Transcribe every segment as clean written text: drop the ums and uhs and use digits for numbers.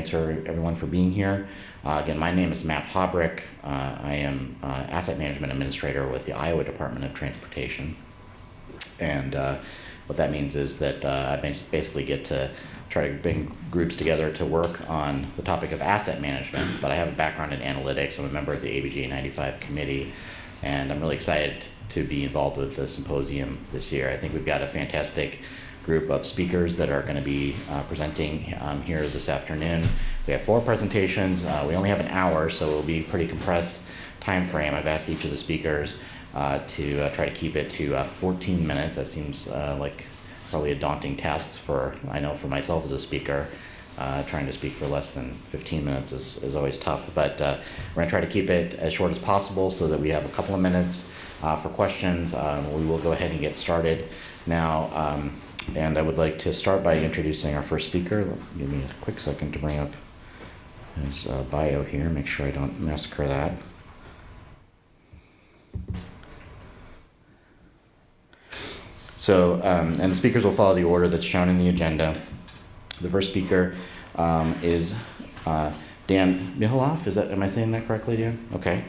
thanks for everyone for being here. Again, my name is Matt Hobrick. I am Asset Management Administrator with the Iowa Department of Transportation. And what that means is that I basically get to try to bring groups together to work on the topic of asset management, but I have a background in analytics. I'm a member of the ABJ95 committee, and I'm really excited to be involved with the symposium this year. I think we've got a fantastic group of speakers that are going to be presenting here this afternoon. We have 4 presentations. We only have an hour, so it'll be a pretty compressed time frame. I've asked each of the speakers to try to keep it to 14 minutes. That seems like probably a daunting task I know for myself as a speaker. Trying to speak for less than 15 minutes is always tough, but we're going to try to keep it as short as possible so that we have a couple of minutes for questions. We will go ahead and get started now, and I would like to start by introducing our first speaker. Give me a quick second to bring up his bio here, make sure I don't massacre that. So, and the speakers will follow the order that's shown in the agenda. The first speaker is Dan Mihalov. Am I saying that correctly, Dan? Okay.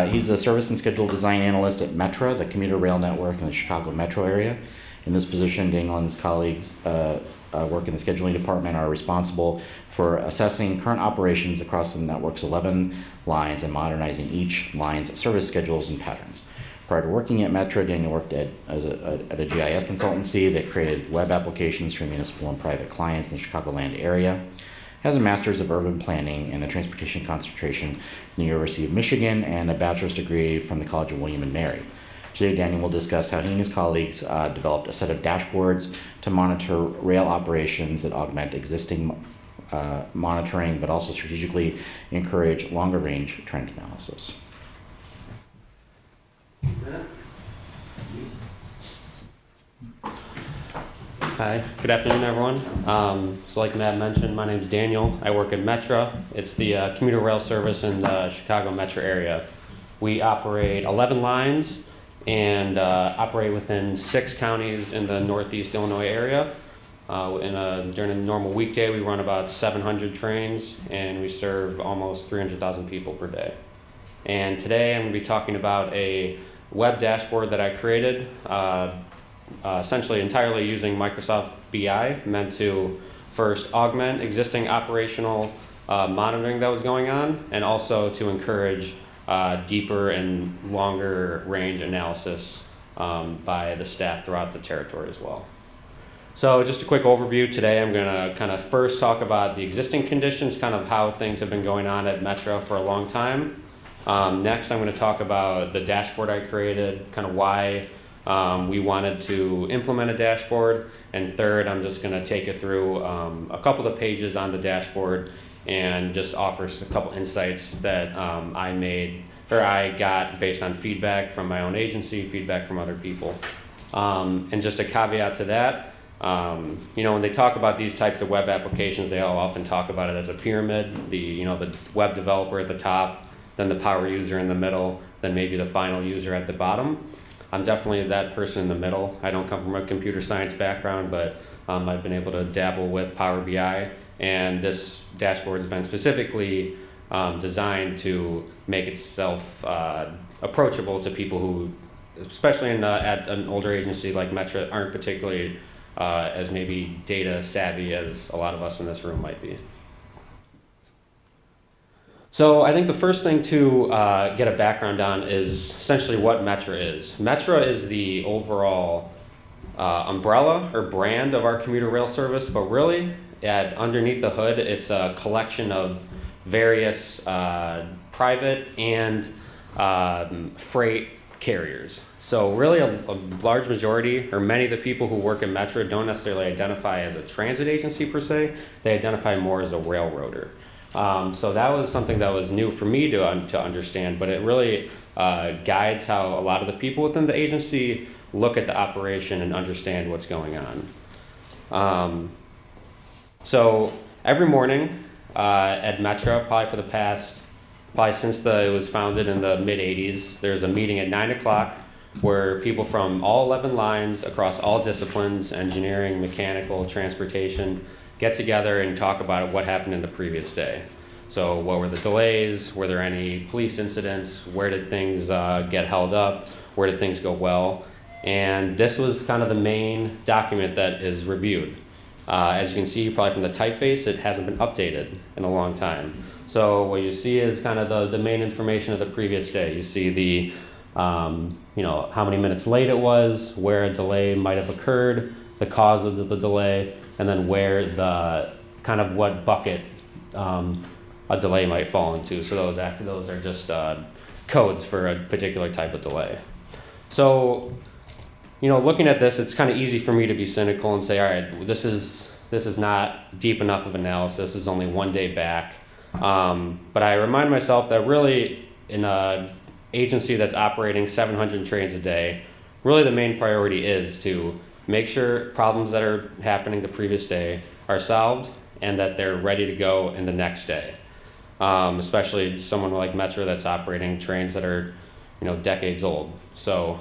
He's a service and schedule design analyst at Metra, the commuter rail network in the Chicago metro area. In this position, Daniel and his colleagues work in the scheduling department, are responsible for assessing current operations across the network's 11 lines and modernizing each line's service schedules and patterns. Prior to working at Metra, Daniel worked at a GIS consultancy that created web applications for municipal and private clients in the Chicagoland area. Has a master's of urban planning and a transportation concentration from the University of Michigan and a bachelor's degree from the College of William and Mary. Today, Daniel will discuss how he and his colleagues developed a set of dashboards to monitor rail operations that augment existing monitoring, but also strategically encourage longer range trend analysis. Hi, good afternoon, everyone. So like Matt mentioned, my name is Daniel. I work at Metra. It's the commuter rail service in the Chicago metro area. We operate 11 lines and operate within 6 counties in the Northeast Illinois area. During a normal weekday, we run about 700 trains, and we serve almost 300,000 people per day. And today, I'm going to be talking about a web dashboard that I created, essentially entirely using Microsoft BI, meant to first augment existing operational monitoring that was going on, and also to encourage deeper and longer range analysis by the staff throughout the territory as well. So just a quick overview. Today I'm going to kind of first talk about the existing conditions, kind of how things have been going on at Metra for a long time. Next, I'm going to talk about the dashboard I created, kind of why we wanted to implement a dashboard. And third, I'm just going to take it through a couple of pages on the dashboard and just offer a couple insights that I got based on feedback from my own agency, feedback from other people. And just a caveat to that, when they talk about these types of web applications, they all often talk about it as a pyramid, the web developer at the top, then the power user in the middle, then maybe the final user at the bottom. I'm definitely that person in the middle. I don't come from a computer science background, but I've been able to dabble with Power BI, and this dashboard has been specifically designed to make itself approachable to people who, especially at an older agency like Metra, aren't particularly as maybe data savvy as a lot of us in this room might be. So I think the first thing to get a background on is essentially what Metra is. Metra is the overall umbrella or brand of our commuter rail service, but really underneath the hood, it's a collection of various private and freight carriers. So really a large majority, or many of the people who work at Metra don't necessarily identify as a transit agency per se, they identify more as a railroader. So that was something that was new for me to understand, but it really guides how a lot of the people within the agency look at the operation and understand what's going on. So every morning at Metra, probably since it was founded in the mid-'80s, there's a meeting at 9 o'clock where people from all 11 lines across all disciplines, engineering, mechanical, transportation, get together and talk about what happened in the previous day. So what were the delays? Were there any police incidents? Where did things get held up? Where did things go well? And this was kind of the main document that is reviewed. As you can see, probably from the typeface, it hasn't been updated in a long time. So what you see is kind of the main information of the previous day. You see the, how many minutes late it was, where a delay might have occurred, the cause of the delay, and then where the, kind of what bucket a delay might fall into. So those are just codes for a particular type of delay. So, looking at this, it's kind of easy for me to be cynical and say, all right, this is not deep enough of analysis. This is only one day back. But I remind myself that really in an agency that's operating 700 trains a day, really the main priority is to make sure problems that are happening the previous day are solved and that they're ready to go in the next day. Especially someone like Metra that's operating trains that are, decades old. So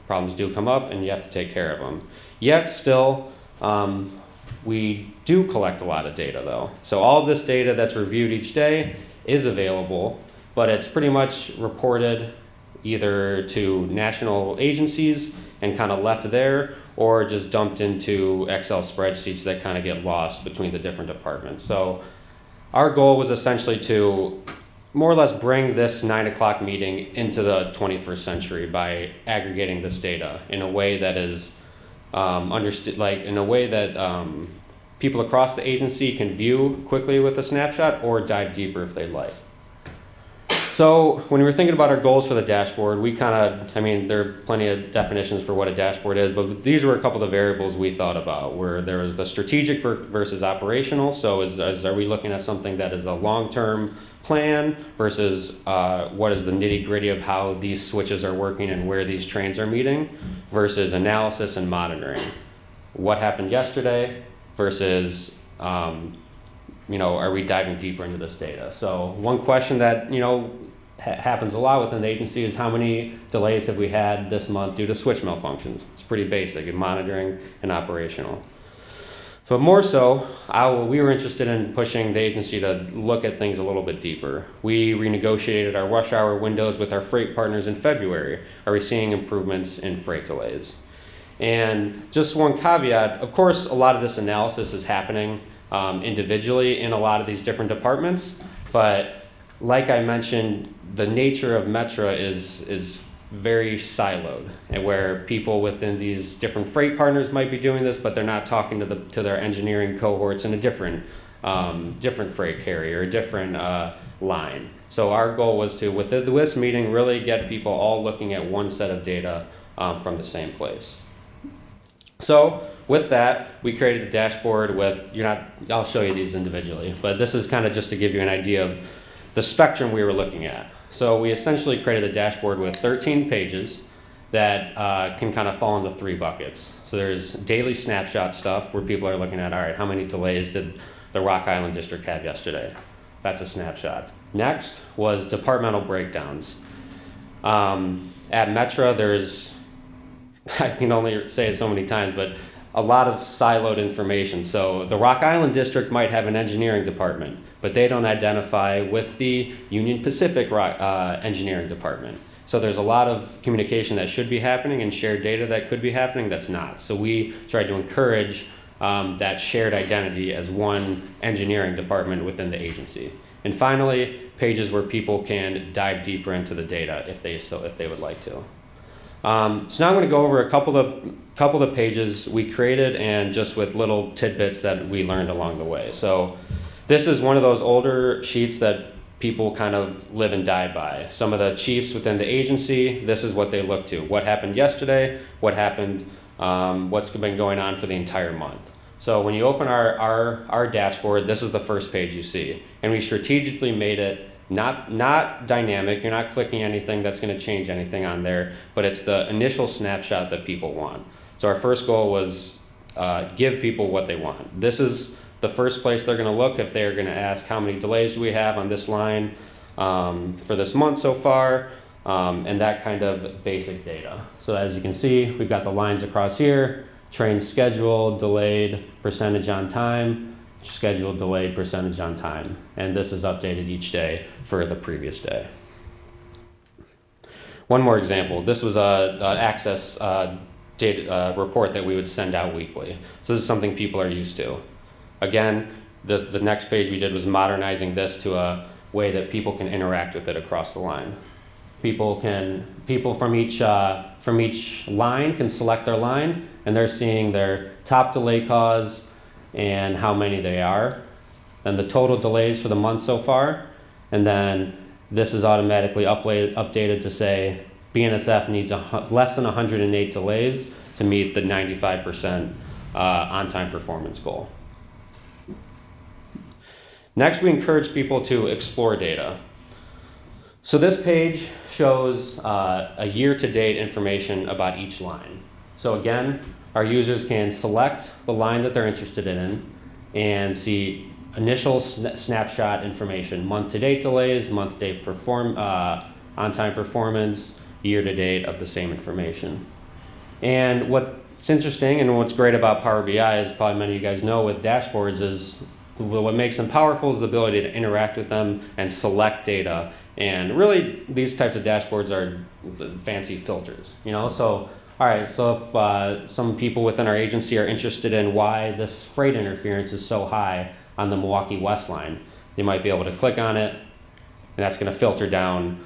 problems do come up and you have to take care of them. Yet still, we do collect a lot of data though. So all of this data that's reviewed each day is available, but it's pretty much reported either to national agencies and kind of left there, or just dumped into Excel spreadsheets that kind of get lost between the different departments. So our goal was essentially to more or less bring this 9 o'clock meeting into the 21st century by aggregating this data in a way that is understood, like in a way that people across the agency can view quickly with a snapshot or dive deeper if they'd like. So when we were thinking about our goals for the dashboard, we kind of, there are plenty of definitions for what a dashboard is, but these were a couple of variables we thought about, where there was the strategic versus operational. So are we looking at something that is a long-term plan versus what is the nitty-gritty of how these switches are working and where these trains are meeting, versus analysis and monitoring. What happened yesterday versus are we diving deeper into this data? So one question that, happens a lot within the agency is how many delays have we had this month due to switch malfunctions? It's pretty basic in monitoring and operational. But more so, we were interested in pushing the agency to look at things a little bit deeper. We renegotiated our rush hour windows with our freight partners in February. Are we seeing improvements in freight delays? And just one caveat, of course, a lot of this analysis is happening individually in a lot of these different departments, but like I mentioned, the nature of Metra is very siloed, and where people within these different freight partners might be doing this, but they're not talking to their engineering cohorts in a different freight carrier, a different line. So our goal was to, with this meeting, really get people all looking at one set of data from the same place. So with that, we created a dashboard with, I'll show you these individually, but this is kind of just to give you an idea of the spectrum we were looking at. So we essentially created a dashboard with 13 pages that can kind of fall into 3 buckets. So there's daily snapshot stuff where people are looking at, all right, how many delays did the Rock Island District have yesterday? That's a snapshot. Next was departmental breakdowns. At Metra, there's, I can only say it so many times, but a lot of siloed information. So the Rock Island District might have an engineering department, but they don't identify with the Union Pacific engineering department. So there's a lot of communication that should be happening and shared data that could be happening that's not. So we tried to encourage that shared identity as one engineering department within the agency. And finally, pages where people can dive deeper into the data if they would like to. So now I'm going to go over a couple of pages we created, and just with little tidbits that we learned along the way. So this is one of those older sheets that people kind of live and die by. Some of the chiefs within the agency, this is what they look to. What happened yesterday? What happened? What's been going on for the entire month? So when you open our dashboard, this is the first page you see, and we strategically made it not dynamic. You're not clicking anything that's going to change anything on there, but it's the initial snapshot that people want. So our first goal was give people what they want. This is the first place they're going to look if they're going to ask how many delays do we have on this line for this month so far, and that kind of basic data. So as you can see, we've got the lines across here: train scheduled, delayed, percentage on time. scheduled delayed, percentage on time. And this is updated each day for the previous day. One more example. This was an access data report that we would send out weekly. So this is something people are used to. Again, the next page we did was modernizing this to a way that people can interact with it across the line. People from each line can select their line, and they're seeing their top delay cause and how many they are, and the total delays for the month so far, and then this is automatically updated to say BNSF needs less than 108 delays to meet the 95% on-time performance goal. Next, we encourage people to explore data. So this page shows a year-to-date information about each line. So again, our users can select the line that they're interested in and see initial snapshot information, month-to-date delays, month-to-date on-time performance, year-to-date of the same information. And what's interesting and what's great about Power BI, as probably many of you guys know with dashboards, is what makes them powerful is the ability to interact with them and select data. And really, these types of dashboards are fancy filters, you know? So, all right, so if some people within our agency are interested in why this freight interference is so high on the Milwaukee West line, they might be able to click on it, and that's gonna filter down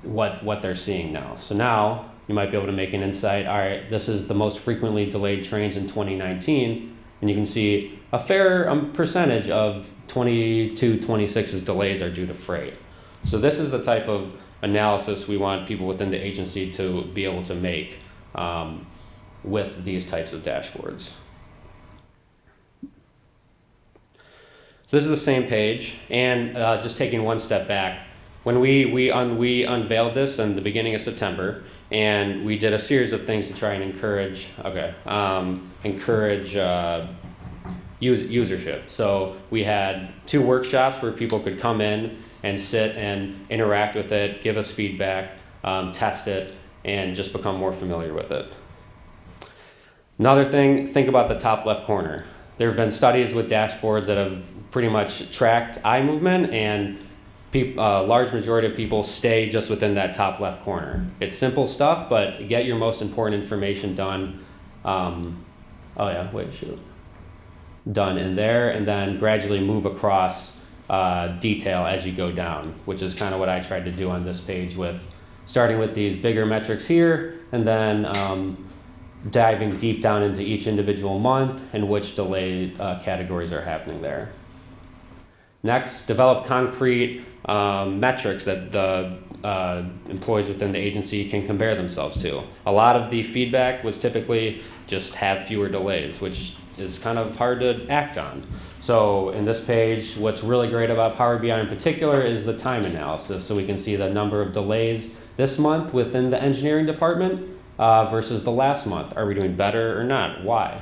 what they're seeing now. So now, you might be able to make an insight, all right, this is the most frequently delayed trains in 2019, and you can see a fair percentage of 22-26's delays are due to freight. So this is the type of analysis we want people within the agency to be able to make with these types of dashboards. So this is the same page, and just taking one step back, when we unveiled this in the beginning of September, and we did a series of things to try and encourage usership. So we had 2 workshops where people could come in and sit and interact with it, give us feedback, test it, and just become more familiar with it. Another thing, think about the top left corner. There have been studies with dashboards that have pretty much tracked eye movement, and a large majority of people stay just within that top left corner. It's simple stuff, but get your most important information done. Done in there, and then gradually move across detail as you go down, which is kind of what I tried to do on this page, with starting with these bigger metrics here, and then diving deep down into each individual month and which delay categories are happening there. Next, develop concrete metrics that the employees within the agency can compare themselves to. A lot of the feedback was typically just have fewer delays, which is kind of hard to act on. So in this page, what's really great about Power BI in particular is the time analysis. So we can see the number of delays this month within the engineering department versus the last month. Are we doing better or not? Why?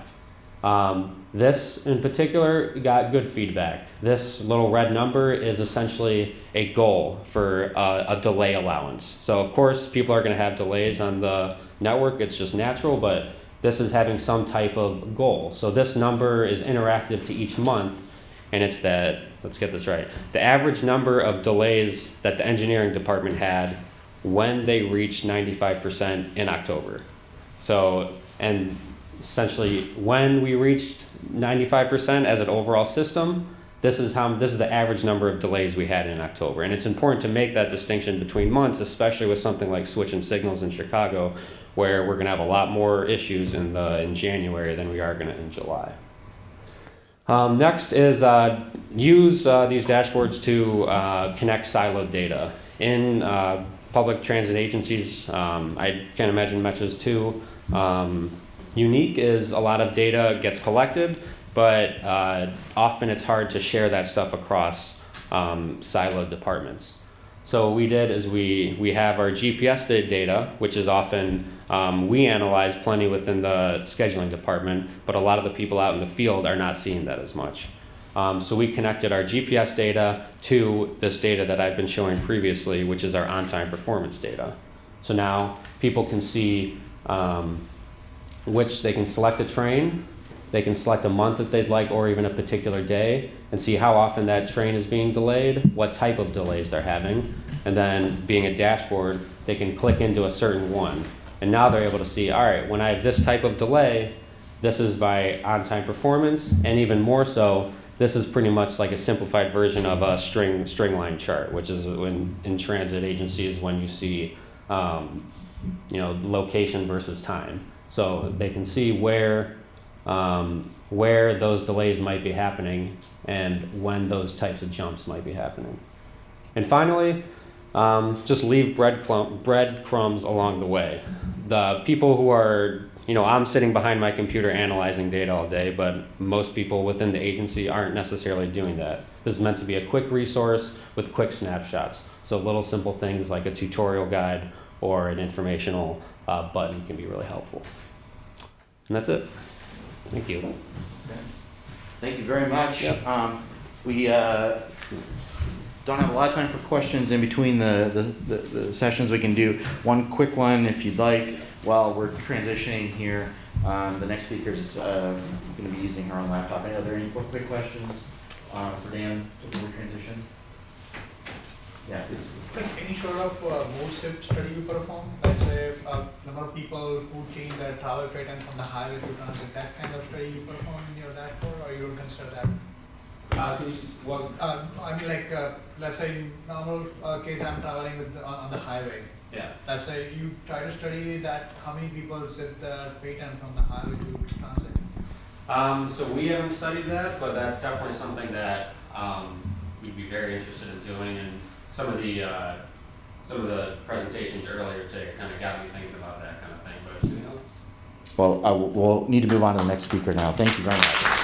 This in particular got good feedback. This little red number is essentially a goal for a delay allowance. So of course, people are gonna have delays on the network, it's just natural, but this is having some type of goal. So this number is interactive to each month, and it's that, let's get this right, the average number of delays that the engineering department had when they reached 95% in October. So, and essentially when we reached 95% as an overall system, this is the average number of delays we had in October. And it's important to make that distinction between months, especially with something like switching signals in Chicago, where we're gonna have a lot more issues in January than we are gonna in July. Next is use these dashboards to connect siloed data. In public transit agencies, I can imagine Metra's too, unique is a lot of data gets collected, but often it's hard to share that stuff across siloed departments. So what we did is we have our GPS data, which is often, we analyze plenty within the scheduling department, but a lot of the people out in the field are not seeing that as much. So we connected our GPS data to this data that I've been showing previously, which is our on-time performance data. So now people can see which they can select a train They can select a month that they'd like or even a particular day and see how often that train is being delayed, what type of delays they're having. And then being a dashboard, they can click into a certain one. And now they're able to see, all right, when I have this type of delay, this is my on-time performance, and even more so, this is pretty much like a simplified version of a string line chart, which is when in transit agencies when you see, location versus time. So they can see where those delays might be happening and when those types of jumps might be happening. And finally, just leave breadcrumbs along the way. The people who are, I'm sitting behind my computer analyzing data all day, but most people within the agency aren't necessarily doing that. This is meant to be a quick resource with quick snapshots. So little simple things like a tutorial guide or an informational button can be really helpful. And that's it. Thank you. Okay. Thank you very much. Yep. We don't have a lot of time for questions in between the sessions. We can do one quick one if you'd like while we're transitioning here. The next speaker is going to be using her own laptop. Are there any quick questions for Dan before we transition? Yeah, please. Any sort of mode shift study you perform? Let's say number of people who change their travel pattern from the highway to transit, that kind of study you perform in your dashboard, or you don't consider that? Let's say in normal case I'm traveling on the highway. Yeah. Let's say you try to study that how many people set the pattern from the highway to transit. So we haven't studied that, but that's definitely something that we'd be very interested in doing. And some of the presentations earlier today kind of got me thinking about that kind of thing. But Well, we'll need to move on to the next speaker now. Thank you very much.